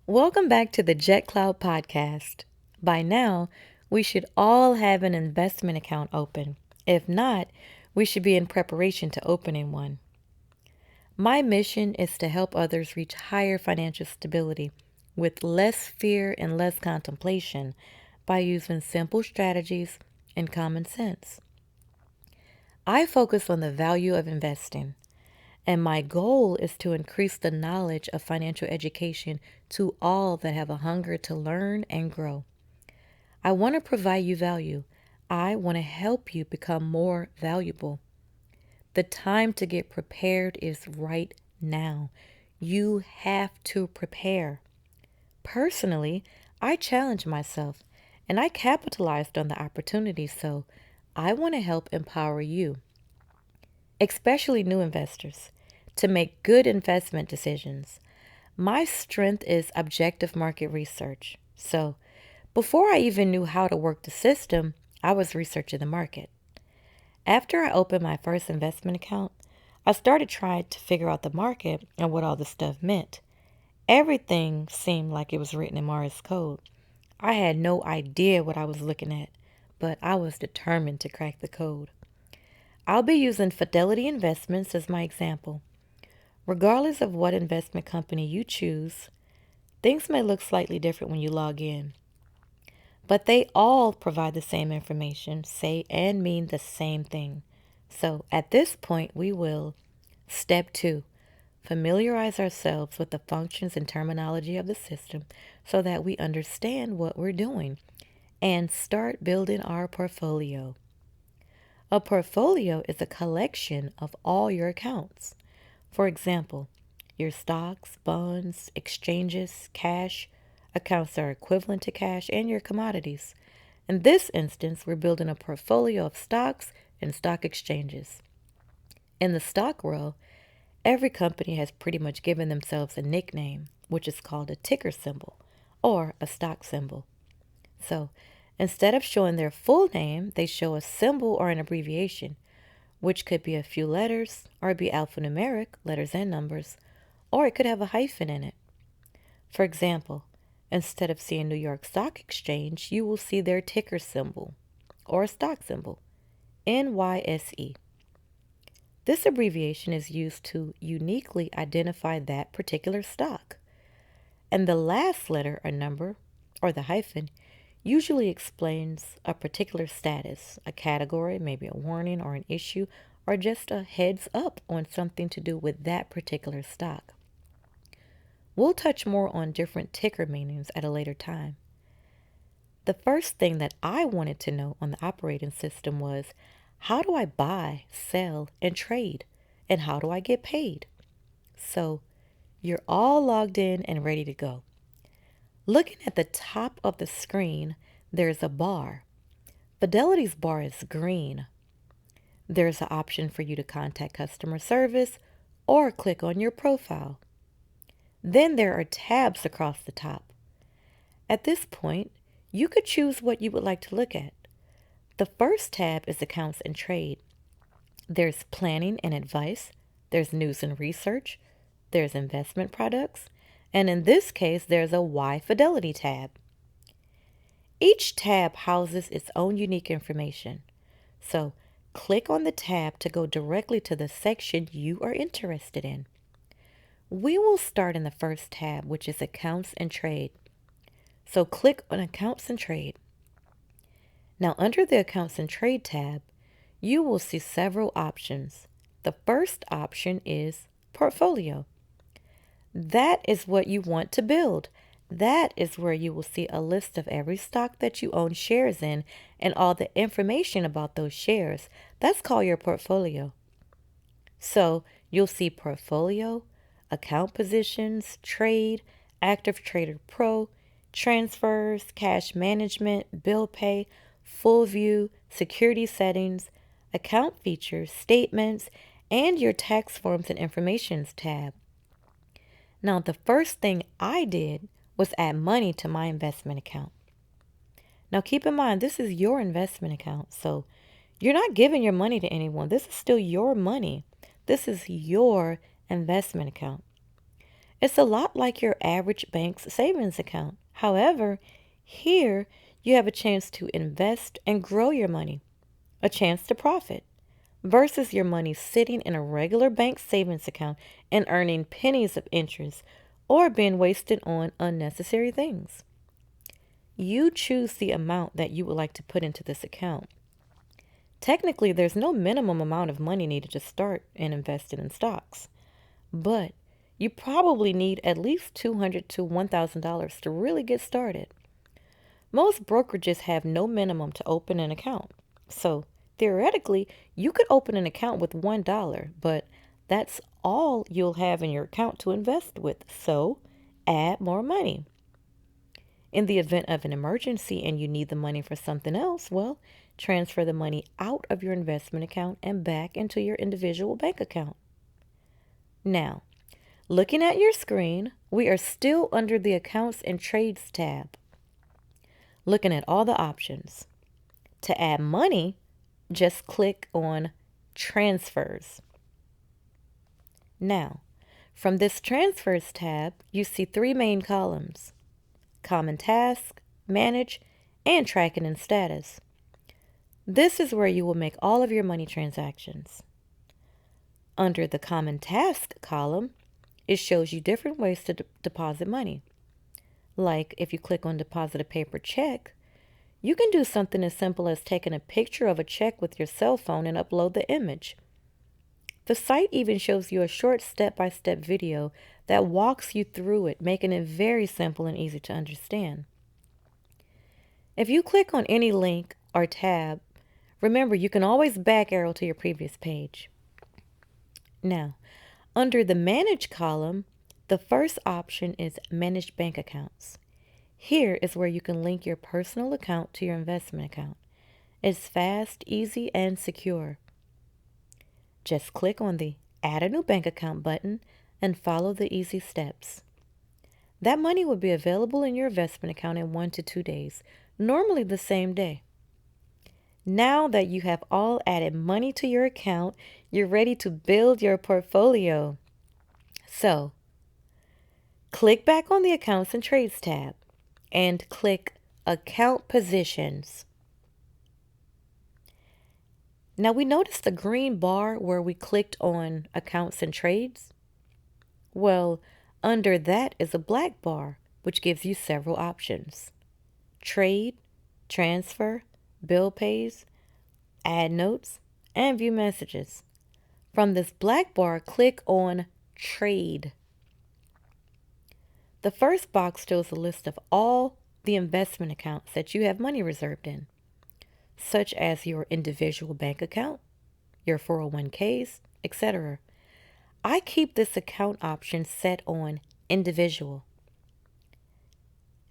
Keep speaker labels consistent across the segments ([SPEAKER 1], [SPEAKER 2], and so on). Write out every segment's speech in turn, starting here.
[SPEAKER 1] Welcome back to the Jett Cloud podcast. By now, we should all have an investment account open. If not, we should be in preparation to opening one. My mission is to help others reach higher financial stability with less fear and less contemplation by using simple strategies and common sense. I focus on the value of investing, and my goal is to increase the knowledge of financial education to all that have a hunger to learn and grow. I want to provide you value. I want to help you become more valuable. The time to get prepared is right now. You have to prepare. Personally, I challenge myself and I capitalized on the opportunity, so I want to help empower you, especially new investors, to make good investment decisions. My strength is objective market research. So, before I even knew how to work the system, I was researching the market. After I opened my first investment account, I started trying to figure out the market and what all this stuff meant. Everything seemed like it was written in Morse code. I had no idea what I was looking at, but I was determined to crack the code. I'll be using Fidelity Investments as my example. Regardless of what investment company you choose, things may look slightly different when you log in, but they all provide the same information, say, and mean the same thing. So at this point, we will step 2, familiarize ourselves with the functions and terminology of the system so that we understand what we're doing and start building our portfolio. A portfolio is a collection of all your accounts. For example, your stocks, bonds, exchanges, cash, accounts that are equivalent to cash, and your commodities. In this instance, we're building a portfolio of stocks and stock exchanges. In the stock world, every company has pretty much given themselves a nickname, which is called a ticker symbol or a stock symbol. So, instead of showing their full name, they show a symbol or an abbreviation, which could be a few letters or be alphanumeric, letters and numbers, or it could have a hyphen in it. For example, instead of seeing New York Stock Exchange, you will see their ticker symbol or stock symbol, NYSE. This abbreviation is used to uniquely identify that particular stock. And the last letter or number, or the hyphen, usually explains a particular status, a category, maybe a warning or an issue, or just a heads up on something to do with that particular stock. We'll touch more on different ticker meanings at a later time. The first thing that I wanted to know on the operating system was, how do I buy, sell, and trade? And how do I get paid? So, you're all logged in and ready to go. Looking at the top of the screen, there's a bar. Fidelity's bar is green. There's an option for you to contact customer service or click on your profile. Then there are tabs across the top. At this point, you could choose what you would like to look at. The first tab is Accounts and Trade. There's Planning and Advice, there's News and Research, there's Investment Products, and in this case, there's a Why Fidelity tab. Each tab houses its own unique information. So, click on the tab to go directly to the section you are interested in. We will start in the first tab, which is Accounts and Trade. So click on Accounts and Trade. Now under the Accounts and Trade tab, you will see several options. The first option is Portfolio. That is what you want to build. That is where you will see a list of every stock that you own shares in and all the information about those shares. That's called your portfolio. So you'll see Portfolio, Account Positions, Trade, Active Trader Pro, Transfers, Cash Management, Bill Pay, Full View, Security Settings, Account Features, Statements, and your Tax Forms and Informations tab. Now, the first thing I did was add money to my investment account. Now, keep in mind, this is your investment account, so you're not giving your money to anyone. This is still your money. This is your investment account. It's a lot like your average bank's savings account. However, here you have a chance to invest and grow your money, a chance to profit, versus your money sitting in a regular bank savings account and earning pennies of interest or being wasted on unnecessary things. You choose the amount that you would like to put into this account. Technically, there's no minimum amount of money needed to start and invest in stocks, but you probably need at least $200 to $1,000 to really get started. Most brokerages have no minimum to open an account. So, theoretically, you could open an account with $1, but that's all you'll have in your account to invest with. So, add more money. In the event of an emergency and you need the money for something else, well, transfer the money out of your investment account and back into your individual bank account. Now, looking at your screen, we are still under the Accounts and Trades tab, looking at all the options. To add money, just click on Transfers. Now, from this Transfers tab, you see three main columns: Common Task, Manage, and Tracking and Status. This is where you will make all of your money transactions. Under the Common Task column, it shows you different ways to deposit money. Like if you click on Deposit a Paper Check, you can do something as simple as taking a picture of a check with your cell phone and upload the image. The site even shows you a short step-by-step video that walks you through it, making it very simple and easy to understand. If you click on any link or tab, remember you can always back arrow to your previous page. Now, under the Manage column, the first option is Manage Bank Accounts. Here is where you can link your personal account to your investment account. It's fast, easy, and secure. Just click on the Add a New Bank Account button and follow the easy steps. That money will be available in your investment account in 1 to 2 days, normally the same day. Now that you have all added money to your account, you're ready to build your portfolio. So, click back on the Accounts and Trades tab and click Account Positions. Now we noticed the green bar where we clicked on Accounts and Trades. Well, under that is a black bar, which gives you several options: Trade, Transfer, Bill Pays, Add Notes, and View Messages. From this black bar, click on Trade. The first box shows a list of all the investment accounts that you have money reserved in, such as your individual bank account, your 401ks, etc. I keep this account option set on Individual.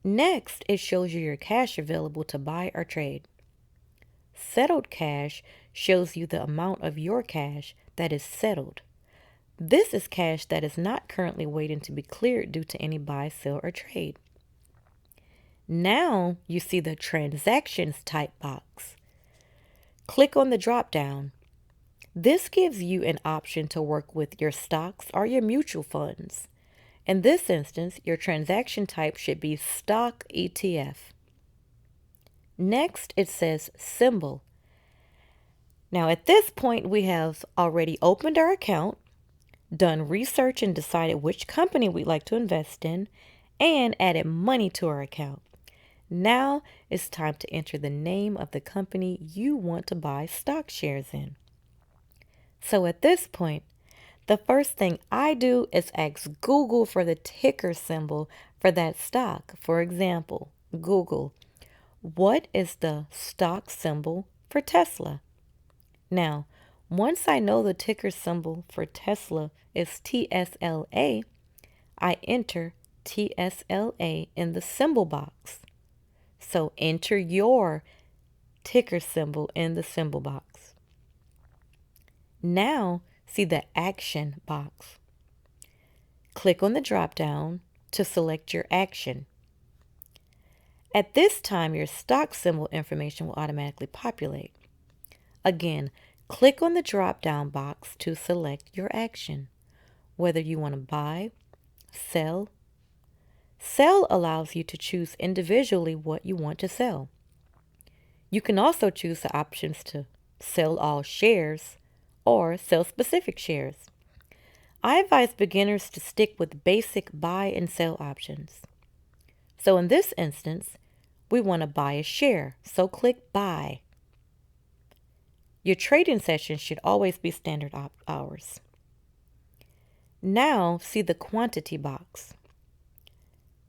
[SPEAKER 1] Next, it shows you your cash available to buy or trade. Settled cash shows you the amount of your cash that is settled. This is cash that is not currently waiting to be cleared due to any buy, sell, or trade. Now you see the Transactions type box. Click on the drop down. This gives you an option to work with your stocks or your mutual funds. In this instance, your transaction type should be Stock ETF. Next, it says Symbol. Now at this point, we have already opened our account, done research and decided which company we'd like to invest in, and added money to our account. Now it's time to enter the name of the company you want to buy stock shares in. So at this point, the first thing I do is ask Google for the ticker symbol for that stock. For example, Google, what is the stock symbol for Tesla? Now, once I know the ticker symbol for Tesla is TSLA, I enter TSLA in the symbol box. So enter your ticker symbol in the symbol box. Now, see the action box. Click on the drop down to select your action. At this time, your stock symbol information will automatically populate. Again, click on the drop down box to select your action, whether you want to buy, Sell. Sell allows you to choose individually what you want to sell. You can also choose the options to sell all shares or sell specific shares. I advise beginners to stick with basic buy and sell options. So in this instance, we want to buy a share, so click buy. Your trading session should always be standard hours. Now see the quantity box.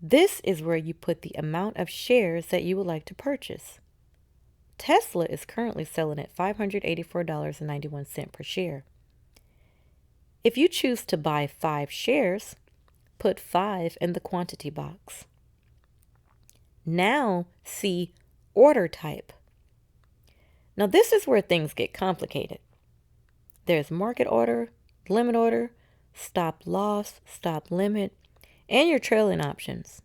[SPEAKER 1] This is where you put the amount of shares that you would like to purchase. Tesla is currently selling at $584.91 per share. If you choose to buy 5 shares, put 5 in the quantity box. Now see order type. Now this is where things get complicated. There's market order, limit order, stop loss, stop limit, and your trailing options.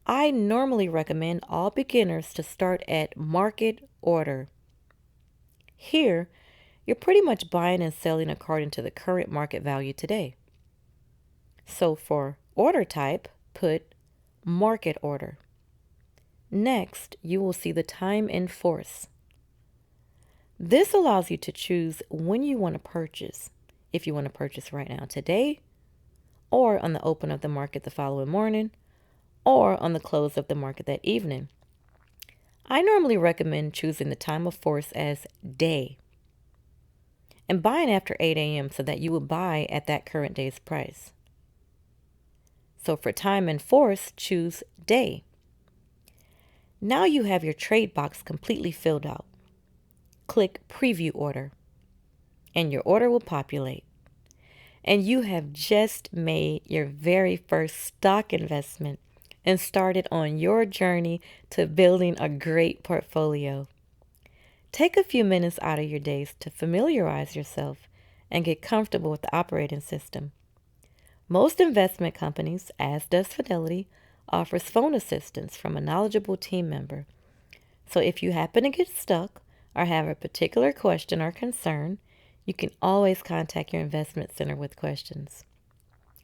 [SPEAKER 1] I normally recommend all beginners to start at market order. Here, you're pretty much buying and selling according to the current market value today. So for order type, put market order. Next, you will see the time in force. This allows you to choose when you want to purchase. If you want to purchase right now today, or on the open of the market the following morning, or on the close of the market that evening. I normally recommend choosing the time of force as day and buying after 8 a.m. so that you will buy at that current day's price. So for time and force, choose day. Now you have your trade box completely filled out. Click preview order and your order will populate. And you have just made your very first stock investment and started on your journey to building a great portfolio. Take a few minutes out of your days to familiarize yourself and get comfortable with the operating system. Most investment companies, as does Fidelity, offers phone assistance from a knowledgeable team member. So if you happen to get stuck or have a particular question or concern, you can always contact your investment center with questions.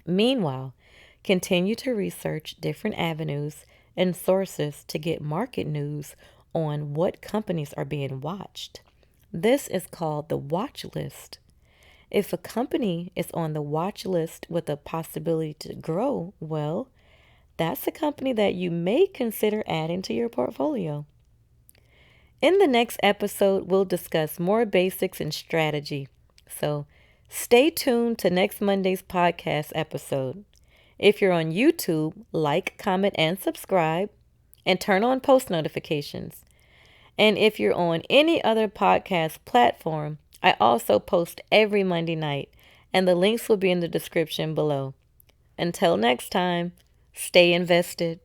[SPEAKER 1] Meanwhile, continue to research different avenues and sources to get market news on what companies are being watched. This is called the watch list. If a company is on the watch list with a possibility to grow, well, that's a company that you may consider adding to your portfolio. In the next episode, we'll discuss more basics and strategy. So stay tuned to next Monday's podcast episode. If you're on YouTube, like, comment, and subscribe, and turn on post notifications. And if you're on any other podcast platform, I also post every Monday night, and the links will be in the description below. Until next time, stay invested.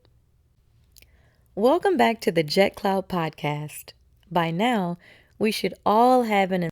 [SPEAKER 1] Welcome back to the Jett Cloud podcast. By now, we should all have an